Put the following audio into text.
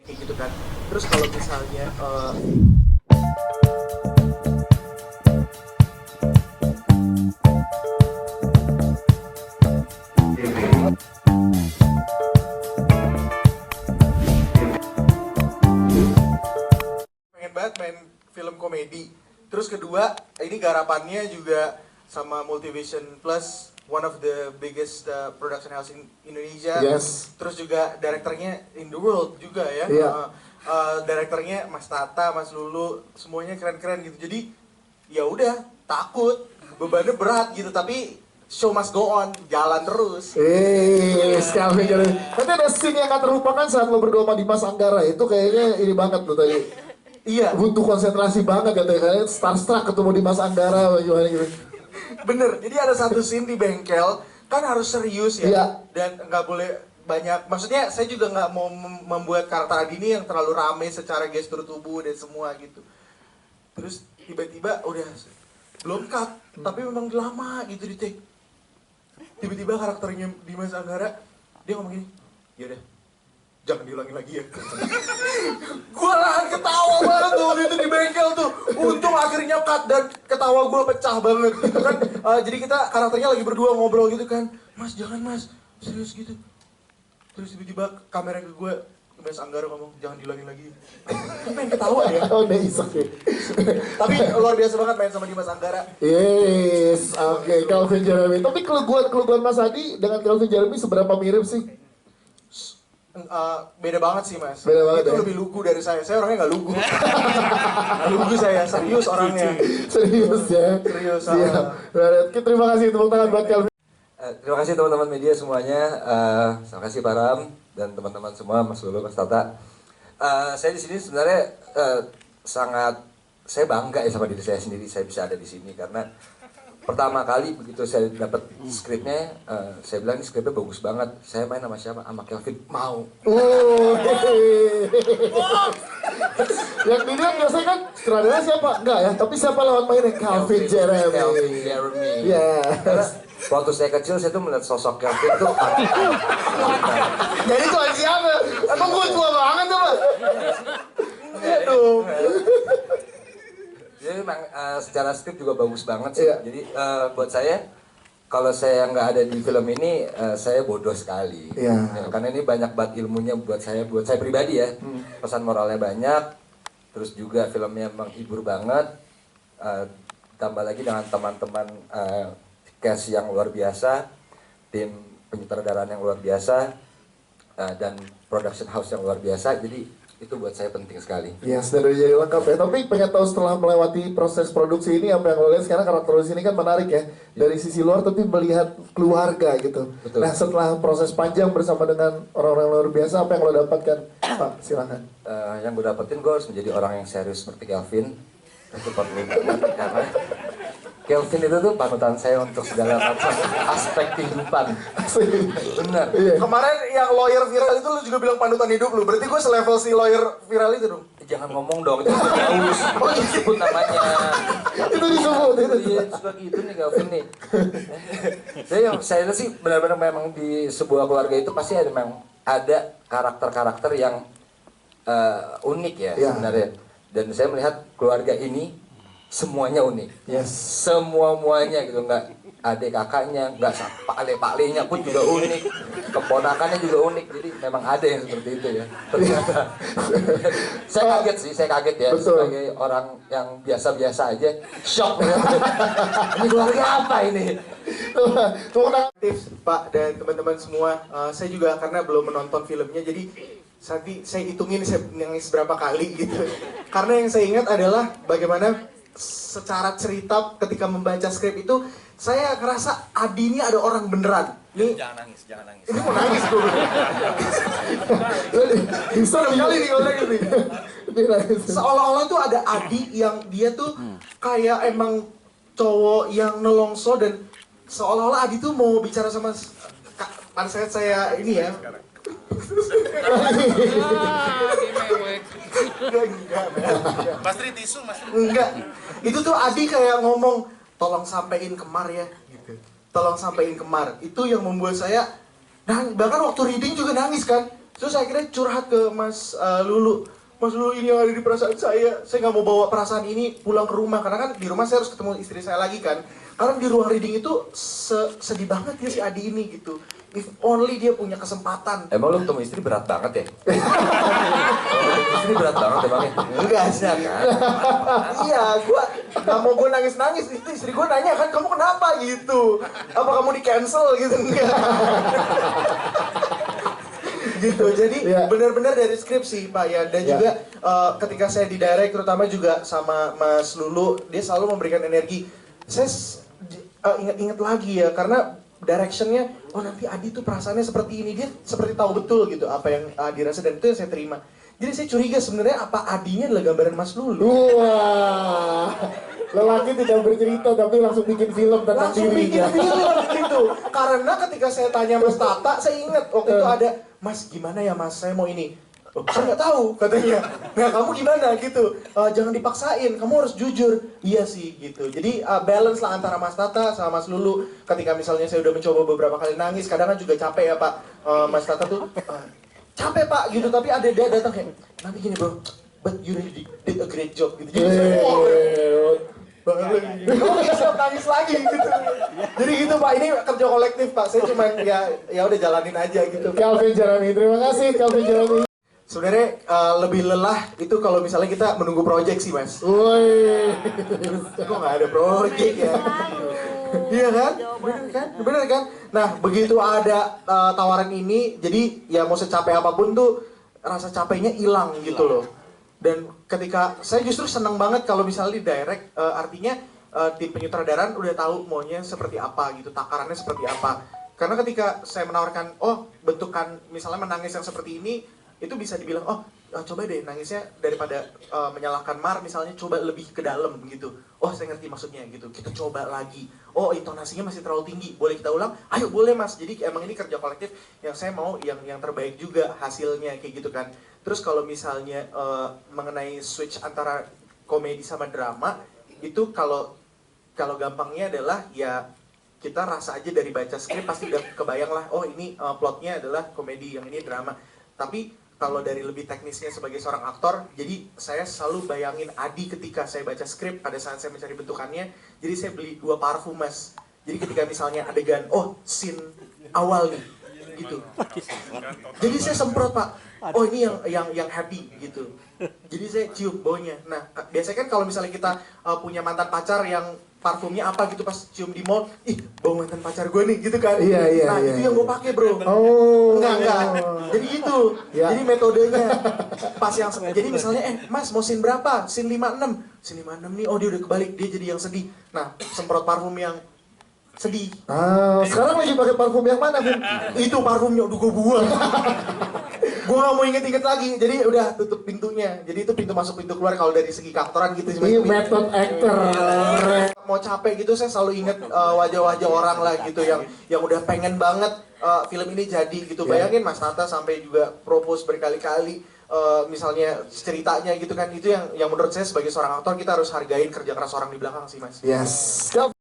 kayak gitu kan. Terus kalau misalnya pengen banget main film komedi. Terus kedua, ini garapannya juga sama Multivision Plus, one of the biggest production house in Indonesia. Yes. Terus juga direkturnya in the world juga ya. Iya. Direkturnya Mas Tata, Mas Lulu, semuanya keren-keren gitu. Jadi ya udah, takut, bebannya berat gitu, tapi show must go on, jalan terus. Sekali kali. Nanti ada scene yang gak terlupakan saat lo berdua sama Dimas Anggara. Itu kayaknya ini banget tuh tadi. Iya, Butuh konsentrasi banget katanya. Kayaknya starstruck ketemu Dimas Anggara gimana gitu. bener. Jadi ada satu scene di bengkel, kan harus serius ya. Iya. Dan nggak boleh banyak, maksudnya saya juga nggak mau membuat karakter Adi ini yang terlalu rame secara gestur tubuh dan semua gitu. Terus tiba-tiba udah belum cut, tapi memang lama gitu di take. Tiba-tiba karakternya Dimas Anggara, dia ngomong gini, yaudah, jangan diulangi lagi ya. Gua lahan ketawa banget tuh waktu itu di bengkel tuh. Untung akhirnya cut dan ketawa gua pecah banget gitu kan. Jadi kita karakternya lagi berdua ngobrol gitu kan. Mas jangan mas, serius gitu. Terus tiba-tiba kamera ke gua, Mas Anggara ngomong jangan diulangi lagi. Kan pengen ketawa ya. Oh, udah isok ya. Tapi luar biasa banget main sama Dimas Anggara. Yes, oke, Calvin Jeremy. Tapi keluguan Mas Adi dengan Calvin Jeremy seberapa mirip sih? Beda banget sih mas. Beda banget itu ya? lebih lugu dari saya orangnya nggak lugu. Nggak lugu saya, serius orangnya. Serius ya? Serius. Siap. Oke, terima kasih tepuk tangan buat Calvin. Terima kasih teman-teman media semuanya. Terima kasih Pak Ram dan teman-teman semua, Mas Lulu, Mas Tata. Saya di sini sebenarnya saya bangga ya sama diri saya sendiri. Saya bisa ada di sini karena pertama kali begitu saya dapat skripnya, saya bilang ini skripnya bagus banget. Saya main sama siapa? Sama Kelvin. Mau. Yang dilihat biasanya kan sutradara siapa? Enggak ya, tapi siapa lawan mainnya? Calvin Jeremy. Kelvin Jeremy. Karena Yes. waktu saya kecil saya tuh melihat sosok Kelvin tuh. Jadi tuan siapa? Emang gue tua banget tuh, Pak? Iya dong. Jadi memang secara skrip juga bagus banget sih. Iya. Jadi buat saya, kalau saya nggak ada di film ini, saya bodoh sekali. Iya. Ya, karena ini banyak banget ilmunya buat saya pribadi ya. Pesan moralnya banyak, terus juga filmnya menghibur banget. Tambah lagi dengan teman-teman cast yang luar biasa, tim penyutradaraan yang luar biasa, dan production house yang luar biasa. Jadi itu buat saya penting sekali. Iya, sudah jadi lengkap ya. Tapi pengen tahu setelah melewati proses produksi ini apa yang lo lihat sekarang, karakter lo di sini kan menarik ya dari sisi luar tapi melihat keluarga gitu. Betul. Nah setelah proses panjang bersama dengan orang-orang luar biasa apa yang lo dapatkan, Pak? Silakan. Yang gue dapetin, gue harus menjadi orang yang serius seperti Kelvin. Itu perlu banget karena Kelvin itu tuh panutan saya untuk segala macam aspek kehidupan. Benar. Iya. Kemarin yang lawyer viral itu lu juga bilang panutan hidup lu. Berarti gue selevel si lawyer viral itu dong. Jangan ngomong dong, itu jauh. Oh, disebut namanya. Itu disebut itu. Iya, suka gitu nih Kelvin nih. Saya sih benar-benar memang di sebuah keluarga itu pasti ada karakter-karakter yang unik ya Iya. sebenarnya. Dan saya melihat keluarga ini semuanya unik. Yes. Semuanya gitu, nggak adik kakaknya, nggak pakle-paklenya pun juga unik, keponakannya juga unik. Jadi memang ada yang seperti itu ya. Ternyata. Saya kaget ya. Betul. Sebagai orang yang biasa-biasa aja, shock ya. Ini keluarga apa ini? Tepuk tangan. Tips Pak dan teman-teman semua, saya juga karena belum menonton filmnya, jadi nanti saya hitungin saya nangis berapa kali gitu. Karena yang saya ingat adalah bagaimana secara cerita ketika membaca skrip itu, saya ngerasa Adi ini ada orang beneran. Ini Jangan nangis. ini mau nangis gue. Bisa Kali nih kalau gini. nangis. Seolah-olah tuh ada Adi yang dia tuh kayak emang cowok yang nelongso, dan seolah-olah Adi tuh mau bicara sama pada saat saya ini ya. Enggak. Pastri tisu, Mas. Enggak. Itu tuh Adi kayak ngomong, tolong sampein ke Mar ya gitu. Tolong sampein ke Mar. Itu yang membuat saya bahkan waktu reading juga nangis kan. Terus akhirnya curhat ke Mas Lulu. Mas Lulu, ini yang ada di perasaan saya nggak mau bawa perasaan ini pulang ke rumah. Karena kan di rumah saya harus ketemu istri saya lagi kan. Karena di ruang reading itu sedih banget ya si Adi ini gitu. If only dia punya kesempatan. Emang lu ketemu istri berat banget ya? Istri berat banget emangnya? Enggak sih kan? Iya, gua nggak mau gue nangis-nangis. Itu istri gue nanya kan, kamu kenapa gitu? Apa kamu di cancel gitu? Enggak. Gitu, jadi benar-benar dari skripsi Pak ya. Dan juga ketika saya di direct, terutama juga sama Mas Lulu, dia selalu memberikan energi. Saya ingat-ingat lagi ya, karena directionnya, oh nanti Adi tuh perasaannya seperti ini, dia seperti tahu betul gitu apa yang Adi rasa, dan itu yang saya terima. Jadi saya curiga sebenarnya apa Adinya adalah gambaran Mas Lulu. Wah, lelaki tidak bercerita tapi langsung bikin film tentang Langsung bikin dirinya. film gitu. Karena ketika saya tanya Mas Tata, saya ingat waktu itu ada, Mas gimana ya Mas, saya mau ini. Oh, saya nggak tahu katanya. Nah kamu gimana gitu? Jangan dipaksain, kamu harus jujur. Iya sih gitu. Jadi balance lah antara Mas Tata sama Mas Lulu. Ketika misalnya saya udah mencoba beberapa kali nangis, kadang kan juga capek ya Pak. Mas Tata tuh capek Pak gitu, tapi ada dia datang kayak, nanti gini bro, but you really did a great job gitu. Jadi saya, kamu bisa nangis lagi gitu. Jadi gitu Pak, ini kerja kolektif Pak. Saya cuma ya udah jalanin aja gitu. Calvin Jeremy, terima kasih Calvin Jeremy. Sebenarnya lebih lelah itu kalau misalnya kita menunggu project sih Mas. Woi, Kok nggak ada project ya? Iya kan? Bener kan? Bener kan? Nah begitu ada tawaran ini, jadi ya mau secapek apapun tuh rasa capeknya hilang gitu loh. Dan ketika saya justru senang banget kalau misalnya di direct, artinya tim penyutradaraan udah tahu maunya seperti apa gitu, takarannya seperti apa. Karena ketika saya menawarkan, oh bentukan misalnya menangis yang seperti ini, itu bisa dibilang, oh coba deh nangisnya daripada menyalahkan Mar misalnya, coba lebih ke dalam gitu. Oh saya ngerti maksudnya gitu, kita coba lagi. Oh intonasinya masih terlalu tinggi, boleh kita ulang? Ayo boleh Mas. Jadi emang ini kerja kolektif yang saya mau yang terbaik juga hasilnya kayak gitu kan. Terus kalau misalnya mengenai switch antara komedi sama drama, itu kalau gampangnya adalah ya kita rasa aja dari baca skrip pasti udah kebayang lah, oh ini plotnya adalah komedi, yang ini drama. Tapi kalau dari lebih teknisnya sebagai seorang aktor, jadi saya selalu bayangin Adi ketika saya baca skrip pada saat saya mencari bentukannya. Jadi saya beli 2 parfum Mas. Jadi ketika misalnya adegan, oh scene awal nih, gitu. Jadi saya semprot Pak, oh ini yang happy gitu. Jadi saya cium baunya. Nah biasanya kan kalau misalnya kita punya mantan pacar yang parfumnya apa gitu, pas cium di mall, ih bau mantan pacar gue nih gitu kan. Iya, Nah itu yang gue pakai bro. Oh, Enggak. Jadi gitu. Ya. Jadi metodenya pas yang jadi misalnya Mas mau scene berapa? Scene 56. Scene 56 nih, oh dia udah kebalik, dia jadi yang sedih. Nah, semprot parfum yang sedih. Sekarang lagi pakai parfum yang mana, Bun? Itu parfumnya udah gue buang. Gue gak mau inget-inget lagi, jadi udah tutup pintunya. Jadi itu pintu masuk pintu keluar kalau dari segi keaktoran gitu. Ini method actor. Mau capek gitu saya selalu inget wajah-wajah orang lah gitu yang udah pengen banget film ini jadi gitu. Bayangin Mas Tata sampai juga propose berkali-kali misalnya ceritanya gitu kan. Itu yang menurut saya sebagai seorang aktor kita harus hargain kerja keras orang di belakang sih Mas. Yes.